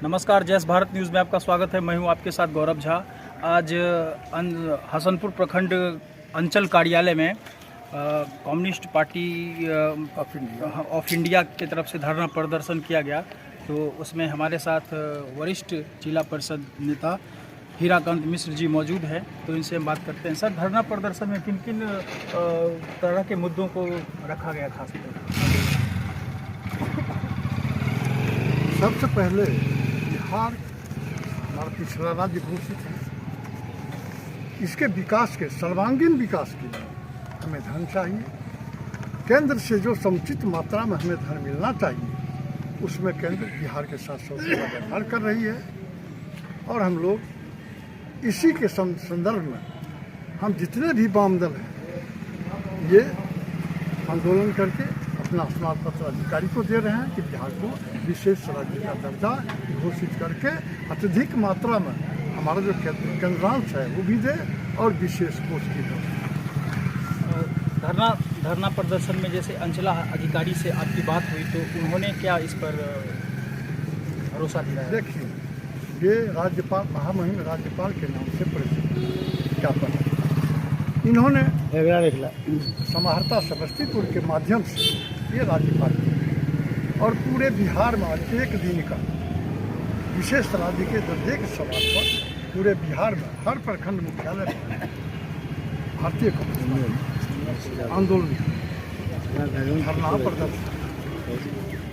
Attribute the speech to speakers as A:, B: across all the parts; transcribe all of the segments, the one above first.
A: नमस्कार, जैस भारत न्यूज़ में आपका स्वागत है। मैं हूं आपके साथ गौरव झा। आज हसनपुर प्रखंड अंचल कार्यालय में कम्युनिस्ट पार्टी ऑफ इंडिया की तरफ से धरना प्रदर्शन किया गया। तो उसमें हमारे साथ वरिष्ठ जिला परिषद नेता हीराकांत मिश्र जी मौजूद है। तो इनसे हम बात करते हैं। सर, धरना प्रदर्शन में किन किन तरह के मुद्दों को रखा गया खासकर?
B: सबसे पहले बिहार हमारा पिछड़ा राज्य घोषित है। इसके विकास के सर्वांगीण विकास के लिए हमें धन चाहिए। केंद्र से जो समुचित मात्रा में हमें धन मिलना चाहिए उसमें केंद्र बिहार के साथ सौदा व्यवहार कर रही है। और हम लोग इसी के संदर्भ में हम जितने भी वाम दल हैं ये आंदोलन करके अपना स्मारक पत्र अधिकारी को दे रहे हैं कि बिहार को विशेष राज्य का दर्जा घोषित करके अत्यधिक मात्रा में हमारा जो केंद्रांश है वो भी दे और विशेष कोष की दे।
A: धरना प्रदर्शन में जैसे अंचला अधिकारी से आपकी बात हुई तो उन्होंने क्या इस पर भरोसा दिया?
B: देखिए, ये राज्यपाल महामहिम राज्यपाल के नाम से परिचित ज्ञापन है। इन्होंने समाहर्ता समस्तीपुर के माध्यम से ये राज्यपाल और पूरे बिहार में एक दिन का विशेष राज्य के दर्जे के सवाल पर पूरे बिहार में हर प्रखंड मुख्यालय में भारतीय कम्युनिस्ट आंदोलन धरना प्रदर्शन।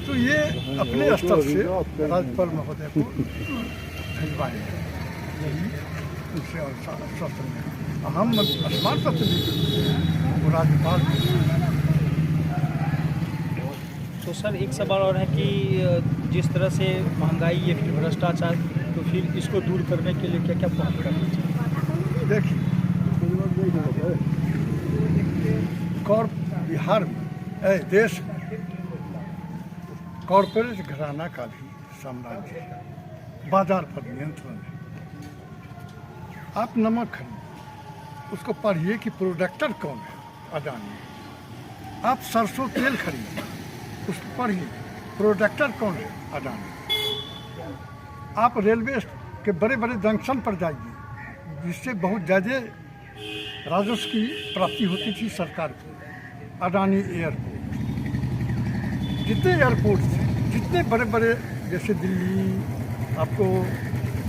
B: तो ये अपने स्तर से राज्यपाल महोदय को भिजवाएंगे। यही उनसे आश्वासन है। हम स्मारक पत्र भी वो राज्यपाल।
A: तो सर, एक सवाल और है कि जिस तरह से महंगाई या फिर भ्रष्टाचार, तो फिर इसको दूर करने के लिए क्या क्या पहल करना चाहिए?
B: देखिए, बिहार में देश में कॉरपोरेट घराना का भी साम्राज्य है। बाजार पर नियंत्रण है। आप नमक खरीदिए, उसको पढ़िए कि प्रोडक्टर कौन है, अडानी। आप सरसों तेल खरीदिए, उसको पढ़िए प्रोडक्टर कौन है, अडानी। आप रेलवे के बड़े बड़े जंक्शन पर जाइए जिससे बहुत ज़्यादा राजस्व की प्राप्ति होती थी सरकार को, अडानी एयरपोर्ट। जितने एयरपोर्ट थे, जितने बड़े बड़े, जैसे दिल्ली, आपको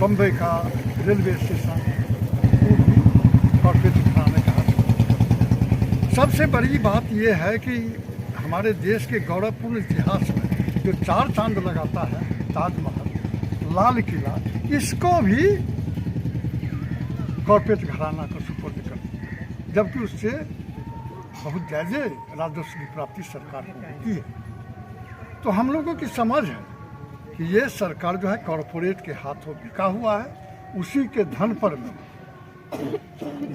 B: बम्बई का रेलवे स्टेशन, कॉर्पोरेट घराने का। सबसे बड़ी बात यह है कि हमारे देश के गौरवपूर्ण इतिहास में जो 4 चांद लगाता है, ताजमहल, लाल किला, इसको भी कॉर्पोरेट घराना को सुपुर्द कर दिया, जबकि उससे बहुत ज़्यादा राजस्व की प्राप्ति सरकार को होती है। तो हम लोगों की समझ है कि ये सरकार जो है कॉर्पोरेट के हाथों बिका हुआ है। उसी के धन पर में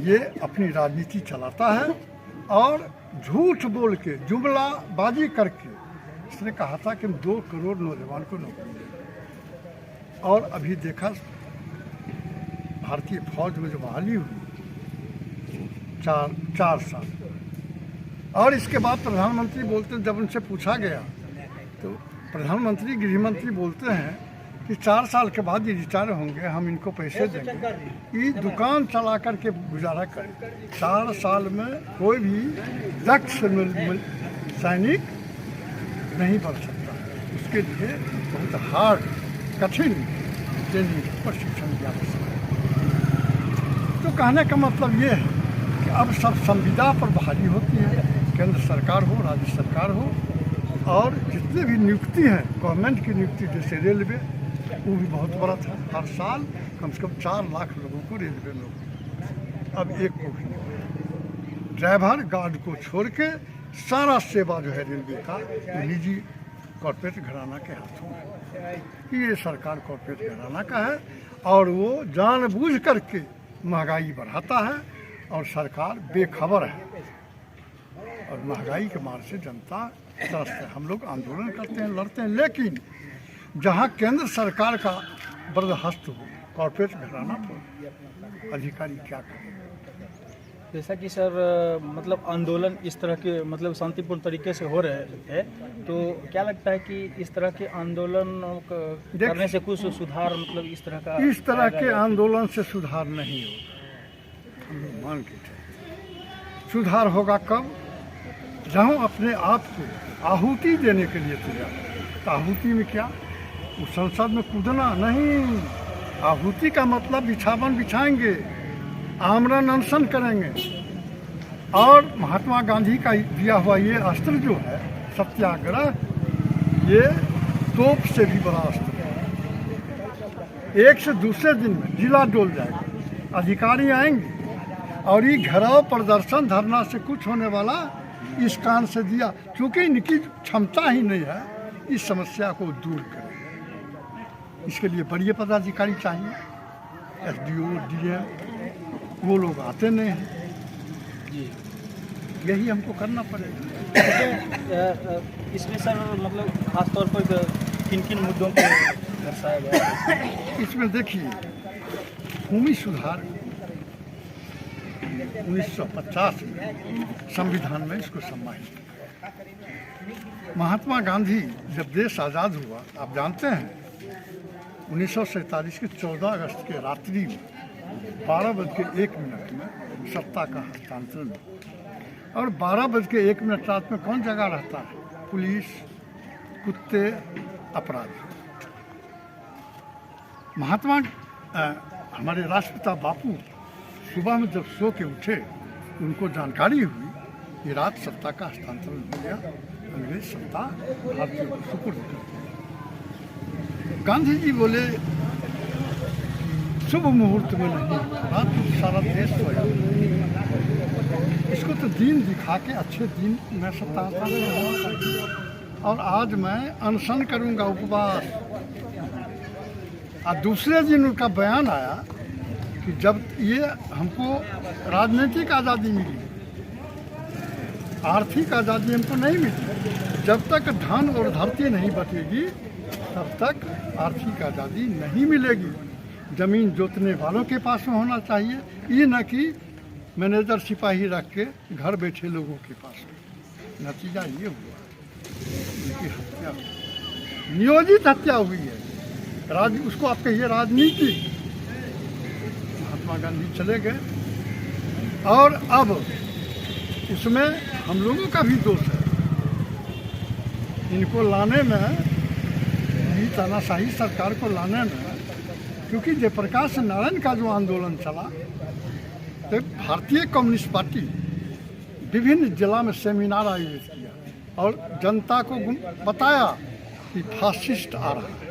B: ये अपनी राजनीति चलाता है और झूठ बोल के जुमलाबाजी करके इसने कहा था कि हम 2 करोड़ नौजवान को नौकरी देंगे। और अभी देखा भारतीय फौज में जो बहाली हुई 4 साल, और इसके बाद प्रधानमंत्री बोलते हैं, जब उनसे पूछा गया तो प्रधानमंत्री गृहमंत्री बोलते हैं कि 4 साल के बाद ये रिटायर होंगे, हम इनको पैसे देंगे, ये दुकान चला करके गुजारा करें। 4 साल में कोई भी दक्ष सैनिक नहीं बन सकता। उसके लिए बहुत हार्ड, कठिन ट्रेनिंग, प्रशिक्षण की आवश्यकता है। तो कहने का मतलब ये है कि अब सब संविदा पर बहाली होती है, केंद्र सरकार हो, राज्य सरकार हो, और जितने भी नियुक्ति हैं गवर्नमेंट की नियुक्ति, जैसे रेलवे, वो भी बहुत बड़ा था। हर साल कम से कम 4 लाख लोगों को रेलवे में, अब एक को भी नहीं। ड्राइवर गार्ड को छोड़ के सारा सेवा जो है रेलवे का वो निजी कॉर्पोरेट घराना के हाथों में। ये सरकार कॉर्पोरेट घराना का है और वो जानबूझ करके महंगाई बढ़ाता है और सरकार बेखबर है और महंगाई के मार से जनता त्रस्त है। हम लोग आंदोलन करते हैं, लड़ते हैं, लेकिन जहाँ केंद्र सरकार का बर्दाश्त हो, कॉर्पोरेट घराना पर अधिकारी क्या करें?
A: जैसा कि सर मतलब आंदोलन इस तरह के मतलब शांतिपूर्ण तरीके से हो रहे थे, तो क्या लगता है कि इस तरह के आंदोलन करने से कुछ सुधार मतलब इस तरह का
B: इस तरह के आंदोलन से सुधार नहीं होगा। हम लोग मान के चलते सुधार होगा कब, जब हम अपने आप को आहुति देने के लिए तैयार। तो आहुति में क्या, वो संसद में कूदना नहीं। आहुति का मतलब बिछावन बिछाएंगे, आमरण अनशन करेंगे। और महात्मा गांधी का दिया हुआ ये अस्त्र जो है सत्याग्रह, ये तोप से भी बड़ा अस्त्र है। एक से दूसरे दिन में जिला डोल जाएगा, अधिकारी आएंगे और ये घेराव प्रदर्शन धरना से कुछ होने वाला इस कान से दिया, क्योंकि इनकी क्षमता ही नहीं है इस समस्या को दूर करें। इसके लिए बड़े पदाधिकारी चाहिए, एसडीओ, डीएम, वो लोग आते नहीं हैं
A: जी।
B: यही हमको करना पड़ेगा।
A: इसमें सर मतलब खास तौर पर किन किन मुद्दों को दर्शाया गया है?
B: इसमें देखिए, भूमि सुधार 1950 में संविधान में इसको सम्मानित किया। महात्मा गांधी जब देश आज़ाद हुआ, आप जानते हैं 1947 के 14 अगस्त के रात्रि में 12:01 में सत्ता का हस्तांतरण। और 12:01 रात में कौन जगह रहता है? पुलिस, कुत्ते, अपराधी। महात्मा हमारे राष्ट्रपिता बापू सुबह में जब सो के उठे, उनको जानकारी हुई कि रात सत्ता का हस्तांतरण हो गया, अंग्रेज सत्ता भारतीयों को सुपुर्द कर दी। गांधी जी बोले शुभ मुहूर्त में नहीं, रात को सारा देश सोया। इसको तो दिन दिखा के अच्छे दिन में सत्ता हस्तांतरण। और आज मैं अनशन करूंगा, उपवास। और दूसरे दिन उनका बयान आया कि जब ये हमको राजनीतिक आज़ादी मिली, आर्थिक आज़ादी हमको नहीं मिली, जब तक धन और धरती नहीं बटेगी तब तक आर्थिक आज़ादी नहीं मिलेगी। ज़मीन जोतने वालों के पास में होना चाहिए, ये न कि मैनेजर सिपाही रख के घर बैठे लोगों के पास में। नतीजा ये हुआ, उनकी हत्या हुई, नियोजित हत्या हुई है। उसको आप कहिए राजनीति। महात्मा गांधी चले गए और अब इसमें हम लोगों का भी दोष है। इनको लाने में, ये तानाशाही सरकार को लाने में, क्योंकि जयप्रकाश नारायण का जो आंदोलन चला, तो भारतीय कम्युनिस्ट पार्टी विभिन्न जिला में सेमिनार आयोजित किया और जनता को बताया कि फासिस्ट आ रहा है।